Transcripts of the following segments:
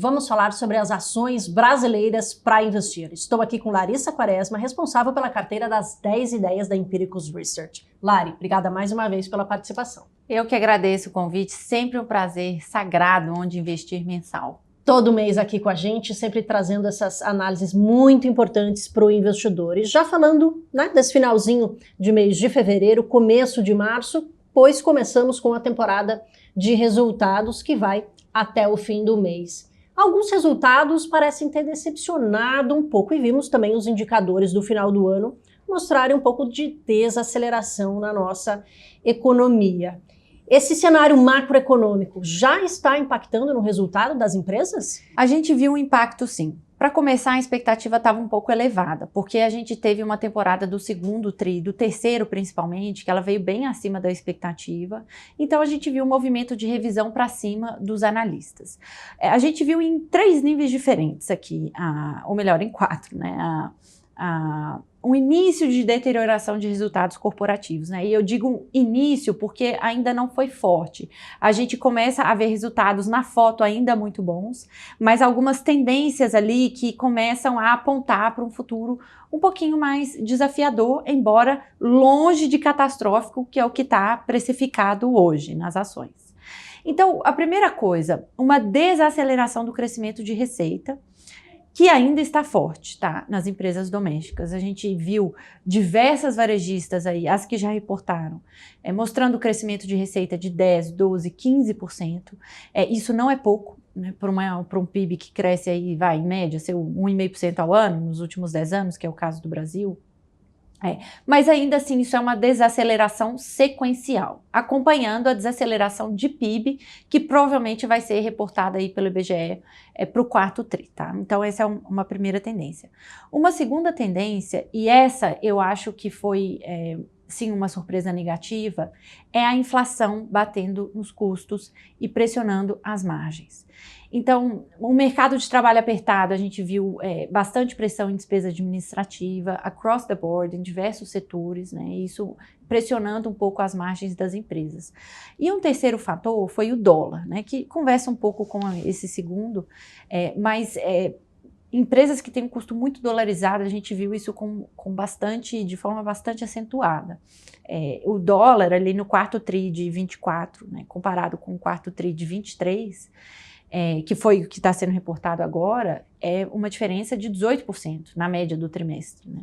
Vamos falar sobre as ações brasileiras para investir. Estou aqui com Larissa Quaresma, responsável pela carteira das 10 ideias da Empiricus Research. Lari, obrigada mais uma vez pela participação. Eu que agradeço o convite, sempre um prazer sagrado onde investir mensal. Todo mês aqui com a gente, sempre trazendo essas análises muito importantes para o investidor. E já falando desse finalzinho de mês de fevereiro, começo de março, pois começamos com a temporada de resultados que vai até o fim do mês. Alguns resultados parecem ter decepcionado um pouco e vimos também os indicadores do final do ano mostrarem um pouco de desaceleração na nossa economia. Esse cenário macroeconômico já está impactando no resultado das empresas? A gente viu um impacto sim. Para começar, a expectativa estava um pouco elevada, porque a gente teve uma temporada do segundo tri, do terceiro principalmente, que ela veio bem acima da expectativa. Então a gente viu um movimento de revisão para cima dos analistas. A gente viu em 3 níveis diferentes aqui, ou melhor, em 4, né? Um início de deterioração de resultados corporativos, né? E eu digo início porque ainda não foi forte. A gente começa a ver resultados na foto ainda muito bons, mas algumas tendências ali que começam a apontar para um futuro um pouquinho mais desafiador, embora longe de catastrófico, que é o que está precificado hoje nas ações. Então, a primeira coisa, uma desaceleração do crescimento de receita, que ainda está forte, tá? Nas empresas domésticas. A gente viu diversas varejistas aí, as que já reportaram, mostrando crescimento de receita de 10%, 12%, 15%. Isso não é pouco, né? Para um PIB que cresce aí, em média, 1,5% ao ano, nos últimos 10 anos, que é o caso do Brasil. Mas ainda assim isso é uma desaceleração sequencial, acompanhando a desaceleração de PIB, que provavelmente vai ser reportada aí pelo IBGE para o quarto tri, tá? Então essa é uma primeira tendência. Uma segunda tendência, e essa eu acho que foi sim uma surpresa negativa, é a inflação batendo nos custos e pressionando as margens. Então, o mercado de trabalho apertado, a gente viu bastante pressão em despesa administrativa, across the board, em diversos setores, né? Isso pressionando um pouco as margens das empresas. E um terceiro fator foi o dólar, né? Que conversa um pouco com esse segundo, mas empresas que têm um custo muito dolarizado, a gente viu isso de forma bastante acentuada. O dólar ali no quarto tri de 24, né, comparado com o quarto tri de 23, que foi o que está sendo reportado agora, é uma diferença de 18% na média do trimestre, né?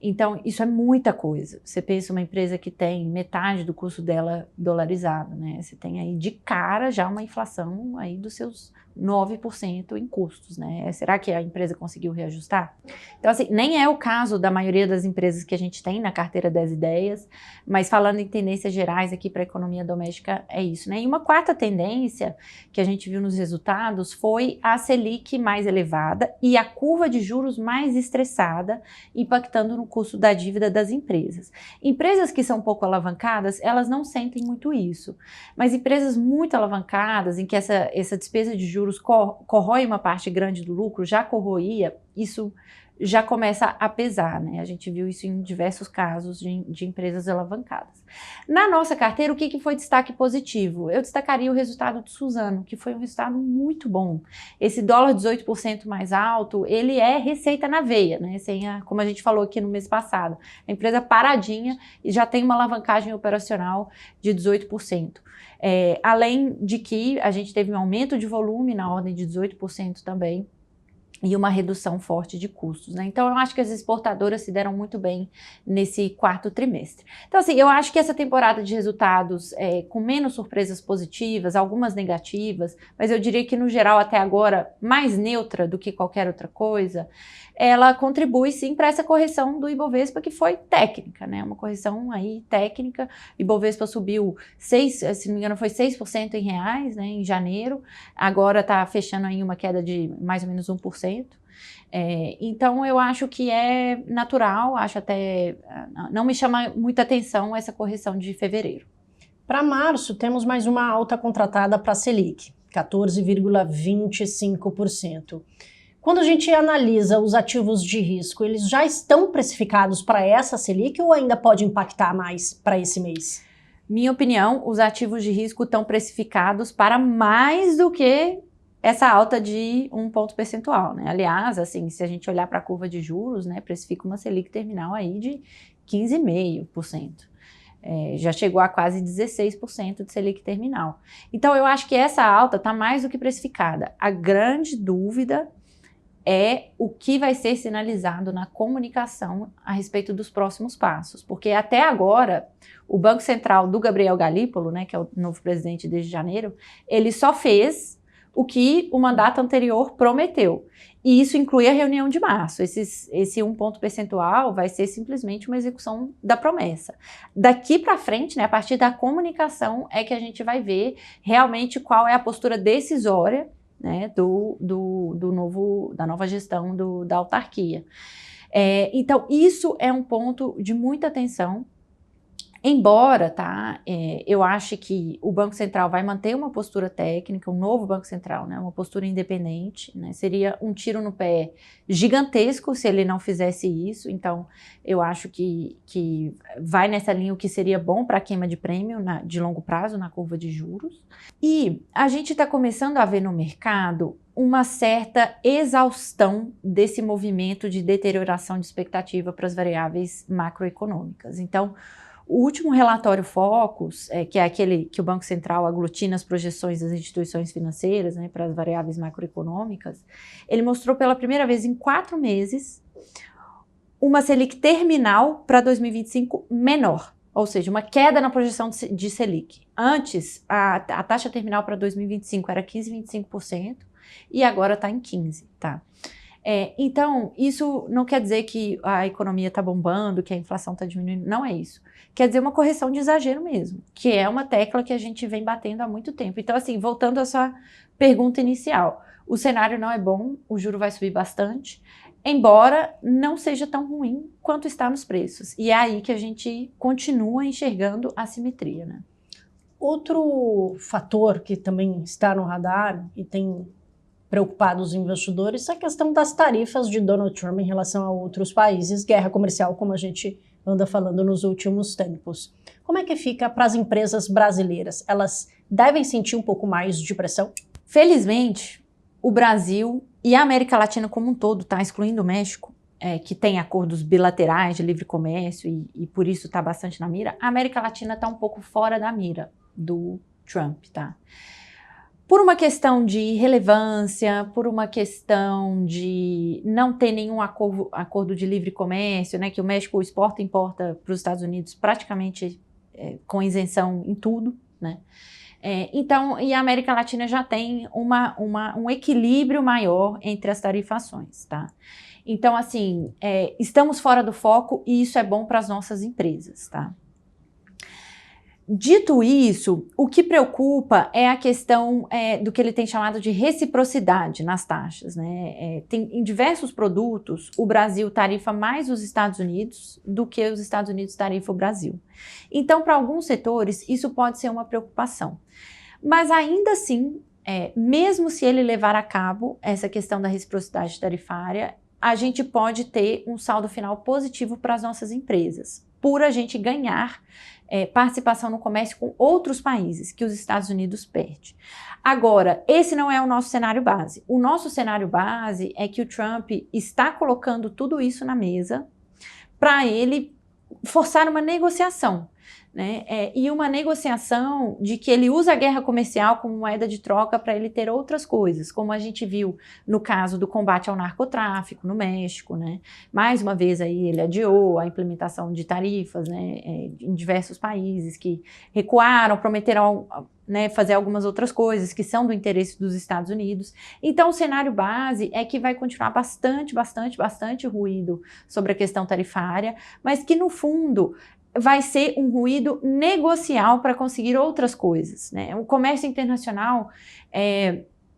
Então, isso é muita coisa. Você pensa uma empresa que tem metade do custo dela dolarizado, né? Você tem aí de cara já uma inflação aí dos seus 9% em custos, né? Será que a empresa conseguiu reajustar? Então, assim, nem é o caso da maioria das empresas que a gente tem na carteira 10 ideias, mas falando em tendências gerais aqui para a economia doméstica, é isso, né? E uma quarta tendência que a gente viu nos resultados foi a Selic mais elevada e a curva de juros mais estressada, impactando no custo da dívida das empresas. Empresas que são pouco alavancadas, elas não sentem muito isso, mas empresas muito alavancadas, em que essa despesa de juros corrói uma parte grande do lucro, já corroía, isso já começa a pesar, né? A gente viu isso em diversos casos de empresas alavancadas. Na nossa carteira, o que foi destaque positivo? Eu destacaria o resultado do Suzano, que foi um resultado muito bom. Esse dólar 18% mais alto, ele é receita na veia, né? Como a gente falou aqui no mês passado, a empresa paradinha e já tem uma alavancagem operacional de 18%. Além de que a gente teve um aumento de volume na ordem de 18% também, e uma redução forte de custos, né? Então, eu acho que as exportadoras se deram muito bem nesse quarto trimestre. Então, assim, eu acho que essa temporada de resultados, com menos surpresas positivas, algumas negativas, mas eu diria que, no geral, até agora, mais neutra do que qualquer outra coisa, ela contribui, sim, para essa correção do Ibovespa, que foi técnica, né? Uma correção aí técnica. O Ibovespa subiu se não me engano, foi 6% em reais, né, em janeiro. Agora está fechando aí uma queda de mais ou menos 1%. Então, eu acho que é natural, acho até... Não me chama muita atenção essa correção de fevereiro. Para março, temos mais uma alta contratada para a Selic, 14,25%. Quando a gente analisa os ativos de risco, eles já estão precificados para essa Selic ou ainda pode impactar mais para esse mês? Minha opinião, os ativos de risco estão precificados para mais do que essa alta de 1 ponto percentual, né? Aliás, assim, se a gente olhar para a curva de juros, né, precifica uma Selic terminal aí de 15,5%. Já chegou a quase 16% de Selic terminal. Então, eu acho que essa alta está mais do que precificada. A grande dúvida é o que vai ser sinalizado na comunicação a respeito dos próximos passos. Porque até agora, o Banco Central do Gabriel Galípolo, né, que é o novo presidente desde janeiro, ele só fez o que o mandato anterior prometeu. E isso inclui a reunião de março. Esse 1 ponto percentual vai ser simplesmente uma execução da promessa. Daqui para frente, né, a partir da comunicação, é que a gente vai ver realmente qual é a postura decisória, né, da nova gestão da autarquia. Então, isso é um ponto de muita atenção. Embora, eu acho que o Banco Central vai manter uma postura técnica, um novo Banco Central, né, uma postura independente, né, seria um tiro no pé gigantesco se ele não fizesse isso. Então, eu acho que vai nessa linha, o que seria bom para a queima de prêmio de longo prazo na curva de juros. E a gente está começando a ver no mercado uma certa exaustão desse movimento de deterioração de expectativa para as variáveis macroeconômicas. Então, o último relatório Focus, que é aquele que o Banco Central aglutina as projeções das instituições financeiras, né, para as variáveis macroeconômicas, ele mostrou pela primeira vez em 4 meses uma Selic terminal para 2025 menor, ou seja, uma queda na projeção de Selic. Antes, a taxa terminal para 2025 era 15,25% e agora está em 15%, tá? Então, isso não quer dizer que a economia está bombando, que a inflação está diminuindo, não é isso. Quer dizer uma correção de exagero mesmo, que é uma tecla que a gente vem batendo há muito tempo. Então, assim, voltando à sua pergunta inicial, o cenário não é bom, o juro vai subir bastante, embora não seja tão ruim quanto está nos preços. E é aí que a gente continua enxergando a assimetria, né? Outro fator que também está no radar e tem preocupado os investidores é a questão das tarifas de Donald Trump em relação a outros países, guerra comercial, como a gente anda falando nos últimos tempos. Como é que fica para as empresas brasileiras? Elas devem sentir um pouco mais de pressão? Felizmente, o Brasil e a América Latina como um todo, excluindo o México, que tem acordos bilaterais de livre comércio e por isso está bastante na mira, a América Latina está um pouco fora da mira do Trump, tá? Por uma questão de relevância, por uma questão de não ter nenhum acordo de livre comércio, né, que o México exporta e importa para os Estados Unidos praticamente com isenção em tudo, né? Então, e a América Latina já tem um equilíbrio maior entre as tarifações, tá? Então, assim, estamos fora do foco e isso é bom para as nossas empresas, tá? Dito isso, o que preocupa é a questão do que ele tem chamado de reciprocidade nas taxas, né? Em diversos produtos, o Brasil tarifa mais os Estados Unidos do que os Estados Unidos tarifam o Brasil. Então, para alguns setores, isso pode ser uma preocupação. Mas ainda assim, mesmo se ele levar a cabo essa questão da reciprocidade tarifária, a gente pode ter um saldo final positivo para as nossas empresas, por a gente ganhar participação no comércio com outros países que os Estados Unidos perdem. Agora, esse não é o nosso cenário base. O nosso cenário base é que o Trump está colocando tudo isso na mesa para ele forçar uma negociação, né? E uma negociação de que ele usa a guerra comercial como moeda de troca para ele ter outras coisas, como a gente viu no caso do combate ao narcotráfico no México, né? Mais uma vez aí ele adiou a implementação de tarifas, né, em diversos países que recuaram, prometeram, né, fazer algumas outras coisas que são do interesse dos Estados Unidos. Então o cenário base é que vai continuar bastante ruído sobre a questão tarifária, mas que no fundo vai ser um ruído negocial para conseguir outras coisas, né? O comércio internacional,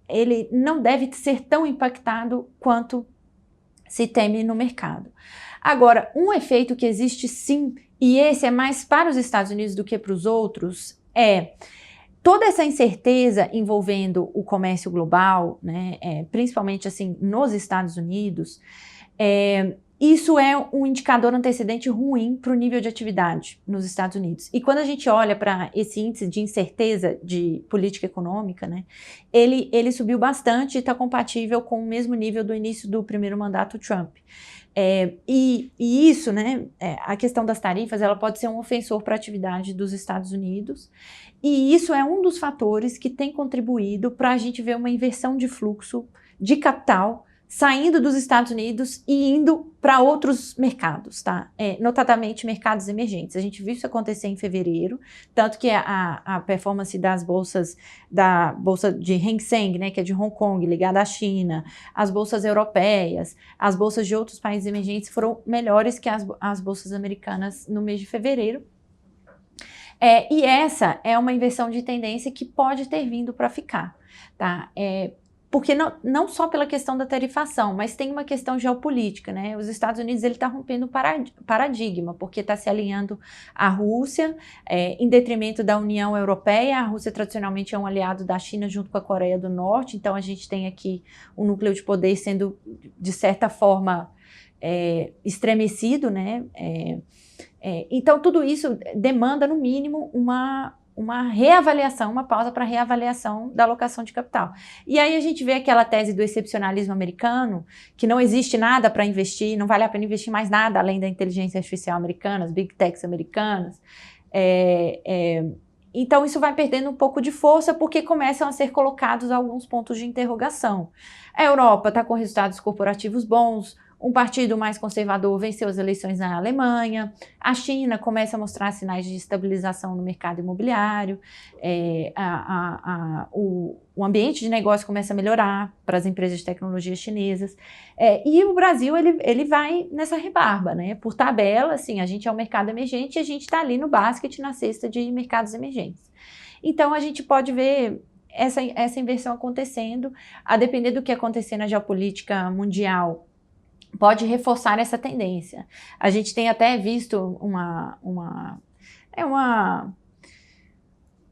ele não deve ser tão impactado quanto se teme no mercado. Agora, um efeito que existe sim, e esse é mais para os Estados Unidos do que para os outros, toda essa incerteza envolvendo o comércio global, né, principalmente assim nos Estados Unidos, Isso é um indicador antecedente ruim para o nível de atividade nos Estados Unidos. E quando a gente olha para esse índice de incerteza de política econômica, né, ele subiu bastante e está compatível com o mesmo nível do início do primeiro mandato Trump. E isso, né, a questão das tarifas, ela pode ser um ofensor para a atividade dos Estados Unidos. E isso é um dos fatores que tem contribuído para a gente ver uma inversão de fluxo de capital saindo dos Estados Unidos e indo para outros mercados, tá? Notadamente mercados emergentes. A gente viu isso acontecer em fevereiro, tanto que a performance das bolsas, da bolsa de Hang Seng, né, que é de Hong Kong, ligada à China, as bolsas europeias, as bolsas de outros países emergentes foram melhores que as bolsas americanas no mês de fevereiro. E essa é uma inversão de tendência que pode ter vindo para ficar, tá? Porque não só pela questão da tarifação, mas tem uma questão geopolítica, né? Os Estados Unidos ele está rompendo paradigma, porque está se alinhando à Rússia, em detrimento da União Europeia. A Rússia tradicionalmente é um aliado da China junto com a Coreia do Norte, então a gente tem aqui um núcleo de poder sendo, de certa forma, estremecido, né? Então tudo isso demanda, no mínimo, uma reavaliação, uma pausa para reavaliação da alocação de capital. E aí a gente vê aquela tese do excepcionalismo americano, que não existe nada para investir, não vale a pena investir mais nada além da inteligência artificial americana, as big techs americanas. Então isso vai perdendo um pouco de força porque começam a ser colocados alguns pontos de interrogação. A Europa está com resultados corporativos bons, um partido mais conservador venceu as eleições na Alemanha, a China começa a mostrar sinais de estabilização no mercado imobiliário, o ambiente de negócio começa a melhorar para as empresas de tecnologia chinesas, e o Brasil ele vai nessa rebarba, né? Por tabela, assim, a gente é um mercado emergente e a gente está ali no basket, na cesta de mercados emergentes. Então a gente pode ver essa inversão acontecendo, a depender do que acontecer na geopolítica mundial, pode reforçar essa tendência. A gente tem até visto uma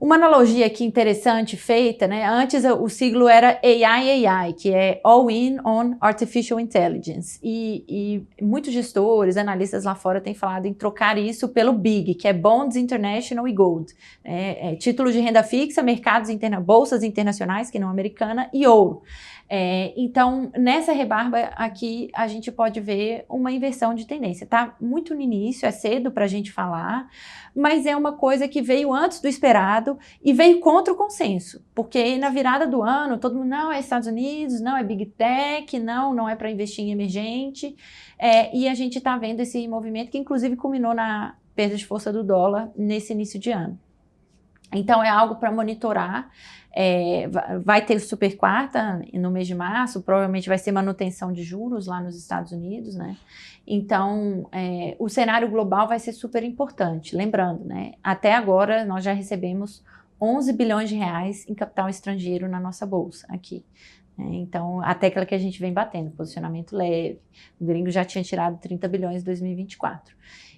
analogia aqui interessante feita, né? Antes o siglo era AI, que é All In on Artificial Intelligence. E muitos gestores, analistas lá fora têm falado em trocar isso pelo BIG, que é Bonds International e Gold. Títulos de renda fixa, bolsas internacionais, que não americana, e ouro. Então, nessa rebarba aqui, a gente pode ver uma inversão de tendência. Está muito no início, é cedo para a gente falar, mas é uma coisa que veio antes do esperado e veio contra o consenso, porque na virada do ano, todo mundo, não, é Estados Unidos, não, é Big Tech, não é para investir em emergente, e a gente está vendo esse movimento que inclusive culminou na perda de força do dólar nesse início de ano. Então, é algo para monitorar. Vai ter o super quarta no mês de março, provavelmente vai ser manutenção de juros lá nos Estados Unidos, né? Então, o cenário global vai ser super importante. Lembrando, né? Até agora, nós já recebemos 11 bilhões de reais em capital estrangeiro na nossa bolsa aqui. Então, a tecla que a gente vem batendo, posicionamento leve. O gringo já tinha tirado 30 bilhões em 2024.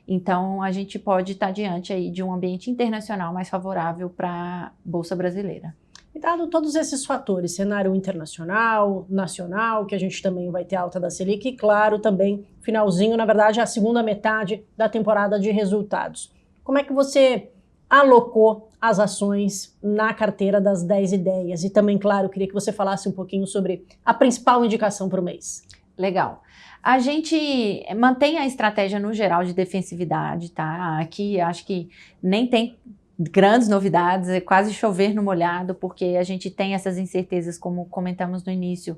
Então, a gente pode estar diante aí de um ambiente internacional mais favorável para a Bolsa Brasileira. E dado todos esses fatores, cenário internacional, nacional, que a gente também vai ter alta da Selic, e claro, também finalzinho, na verdade, a segunda metade da temporada de resultados. Como é que você alocou as ações na carteira das 10 ideias? E também, claro, queria que você falasse um pouquinho sobre a principal indicação para o mês. Legal. A gente mantém a estratégia no geral de defensividade, tá? Aqui acho que nem tem grandes novidades, é quase chover no molhado, porque a gente tem essas incertezas, como comentamos no início,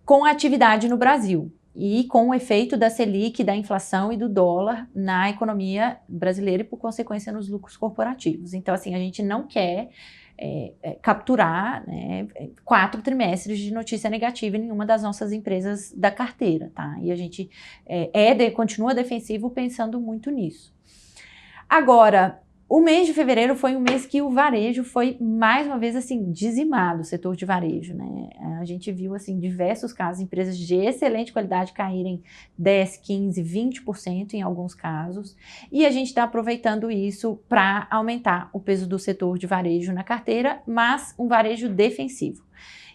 com a atividade no Brasil e com o efeito da Selic, da inflação e do dólar na economia brasileira e, por consequência, nos lucros corporativos. Então, assim, a gente não quer capturar, né, 4 trimestres de notícia negativa em nenhuma das nossas empresas da carteira, tá? E a gente continua defensivo pensando muito nisso. Agora, o mês de fevereiro foi um mês que o varejo foi, mais uma vez, assim, dizimado, o setor de varejo, né? A gente viu, assim, diversos casos, empresas de excelente qualidade caírem 10, 15, 20% em alguns casos, e a gente está aproveitando isso para aumentar o peso do setor de varejo na carteira, mas um varejo defensivo.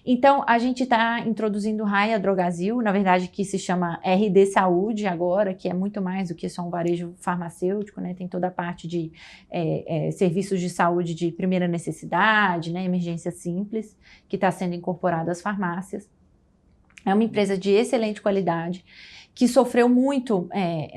Então, a gente está introduzindo o Raia Drogasil, na verdade, que se chama RD Saúde agora, que é muito mais do que só um varejo farmacêutico, né? Tem toda a parte de serviços de saúde de primeira necessidade, né? Emergência simples, que está sendo incorporada às farmácias. É uma empresa de excelente qualidade, que sofreu muito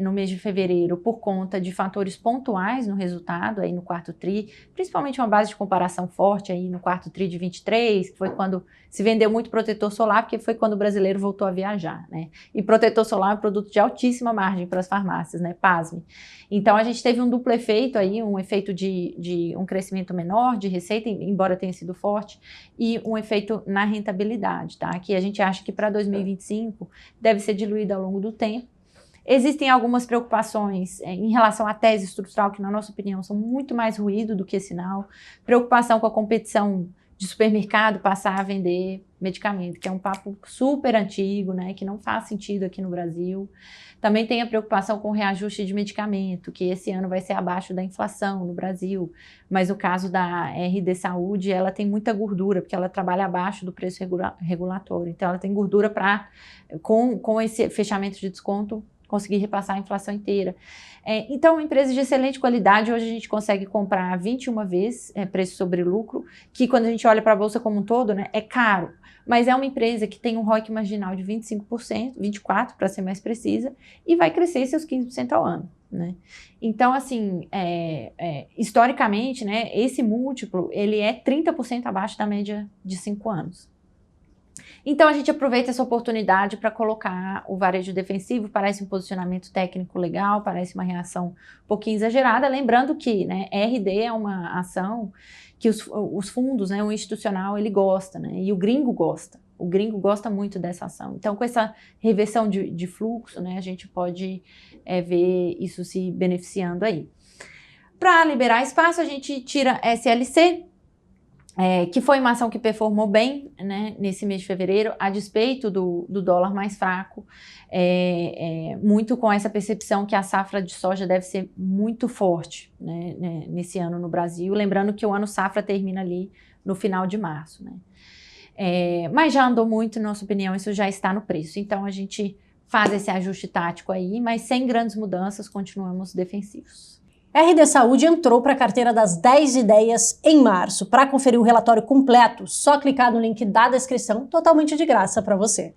no mês de fevereiro por conta de fatores pontuais no resultado, aí no quarto tri, principalmente uma base de comparação forte aí no quarto tri de 23, que foi quando se vendeu muito protetor solar, porque foi quando o brasileiro voltou a viajar, né? E protetor solar é um produto de altíssima margem para as farmácias, né? Pasme. Então, a gente teve um duplo efeito aí, um efeito de um crescimento menor de receita, embora tenha sido forte, e um efeito na rentabilidade, tá? Que a gente acha que para 2025 deve ser diluído ao longo do tempo. Existem algumas preocupações em relação à tese estrutural, que na nossa opinião são muito mais ruído do que sinal. Preocupação com a competição de supermercado passar a vender medicamento, que é um papo super antigo, né, que não faz sentido aqui no Brasil. Também tem a preocupação com o reajuste de medicamento, que esse ano vai ser abaixo da inflação no Brasil, mas no caso da RD Saúde, ela tem muita gordura, porque ela trabalha abaixo do preço regulatório, então ela tem gordura para, com esse fechamento de desconto, conseguir repassar a inflação inteira. Então, empresas de excelente qualidade, hoje a gente consegue comprar 21 vezes preço sobre lucro, que quando a gente olha para a Bolsa como um todo, né, é caro, mas é uma empresa que tem um ROIC marginal de 25%, 24% para ser mais precisa, e vai crescer seus 15% ao ano, né? Então, assim, historicamente, né, esse múltiplo, ele é 30% abaixo da média de 5 anos. Então, a gente aproveita essa oportunidade para colocar o varejo defensivo, parece um posicionamento técnico legal, parece uma reação um pouquinho exagerada, lembrando que, né, RD é uma ação que os fundos, né, o institucional, ele gosta, né, e o gringo gosta muito dessa ação. Então, com essa reversão de fluxo, né, a gente pode ver isso se beneficiando aí. Para liberar espaço, a gente tira SLC, que foi uma ação que performou bem, né, nesse mês de fevereiro, a despeito do dólar mais fraco, muito com essa percepção que a safra de soja deve ser muito forte, né, nesse ano no Brasil, lembrando que o ano safra termina ali no final de março, né. Mas já andou muito, na nossa opinião, isso já está no preço, então a gente faz esse ajuste tático aí, mas sem grandes mudanças, continuamos defensivos. RD Saúde entrou para a carteira das 10 ideias em março. Para conferir o relatório completo, só clicar no link da descrição, totalmente de graça para você.